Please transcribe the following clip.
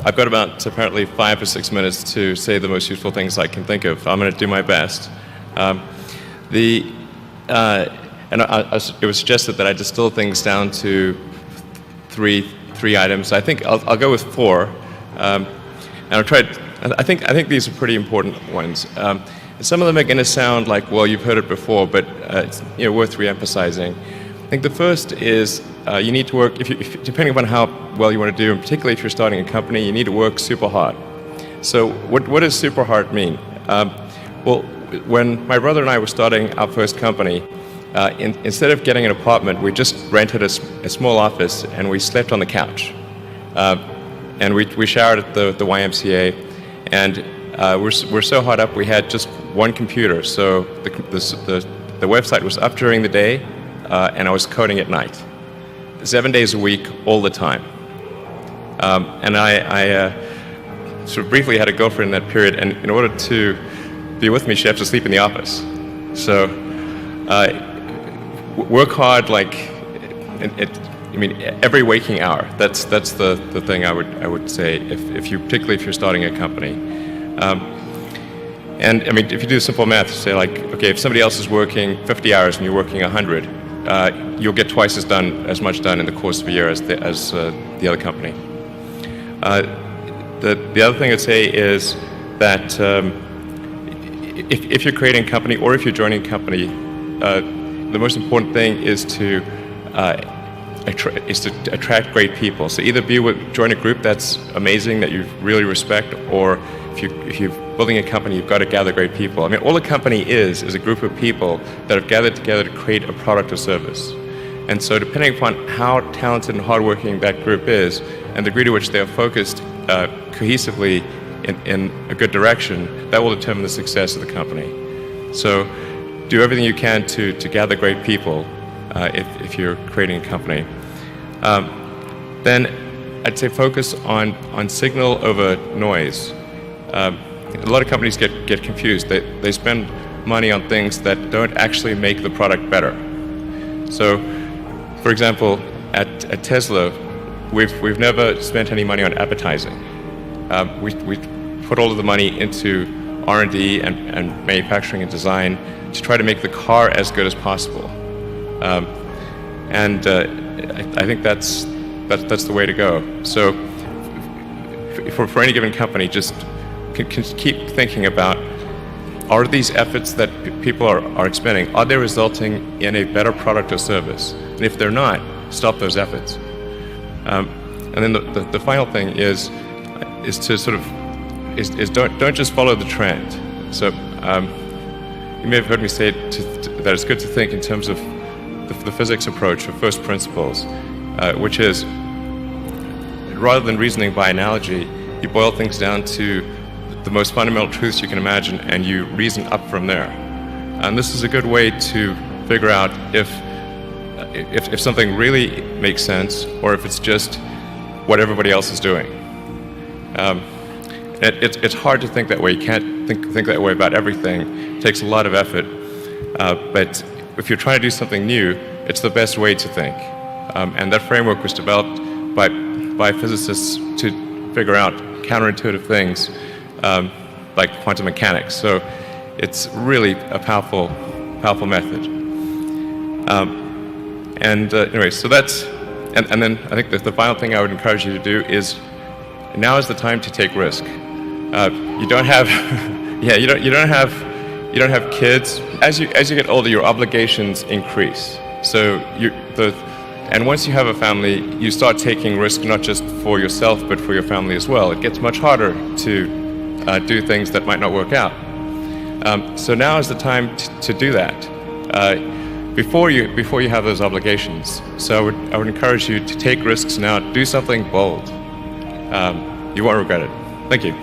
I've got about apparently 5 or 6 minutes to say the most useful things I can think of. I'm going to do my best. It was suggested that I distill things down to three items. I think I'll go with 4, and I'll try. I think these are pretty important ones. Some of them are going to sound like, well, you've heard it before, but it's worth re-emphasizing. I think the first is you need to work, depending upon how well you want to do, and particularly if you're starting a company, you need to work super hard. So what does super hard mean? Well, when my brother and I were starting our first company, instead of getting an apartment, we just rented a small office and we slept on the couch. And we showered at the YMCA, and we're so hot up we had just one computer. So the website was up during the day, and I was coding at night, 7 days a week, all the time. And I sort of briefly had a girlfriend in that period, and in order to be with me, she had to sleep in the office. So work hard, every waking hour. That's the thing I would say particularly if you're starting a company. And I mean, if you do simple math, say okay, if somebody else is working 50 hours and you're working 100, you'll get twice as much done in the course of a year as the other company. The other thing I'd say is that if you're creating a company or if you're joining a company, the most important thing is to attract great people. So either join a group that's amazing, that you really respect, or if you're building a company, you've got to gather great people. I mean, all a company is a group of people that have gathered together to create a product or service. And so depending upon how talented and hardworking that group is, and the degree to which they are focused cohesively in a good direction, that will determine the success of the company. So do everything you can to gather great people if you're creating a company. Then I'd say focus on signal over noise. A lot of companies get confused. They spend money on things that don't actually make the product better. So, for example, at Tesla, we've never spent any money on advertising. We put all of the money into R&D and manufacturing and design to try to make the car as good as possible. I think that's the way to go. So for any given company, just can keep thinking about, are these efforts that people are expending, are they resulting in a better product or service? And if they're not, stop those efforts. And then the final thing is to sort of don't just follow the trend. So you may have heard me say that it's good to think in terms of the physics approach of first principles, which is, rather than reasoning by analogy, you boil things down to the most fundamental truths you can imagine, and you reason up from there. And this is a good way to figure out if something really makes sense, or if it's just what everybody else is doing. It's hard to think that way. You can't think that way about everything. It takes a lot of effort. But if you're trying to do something new, it's the best way to think. And that framework was developed by physicists to figure out counterintuitive things like quantum mechanics. So it's really a powerful method. Anyway, so that's, and then I think that the final thing I would encourage you to do is, now is the time to take risk. You don't have, you don't have kids. As you get older, your obligations increase. So and once you have a family, you start taking risk not just for yourself but for your family as well. It gets much harder to do things that might not work out. So now is the time to do that before you have those obligations. So I would encourage you to take risks now. Do something bold. You won't regret it. Thank you.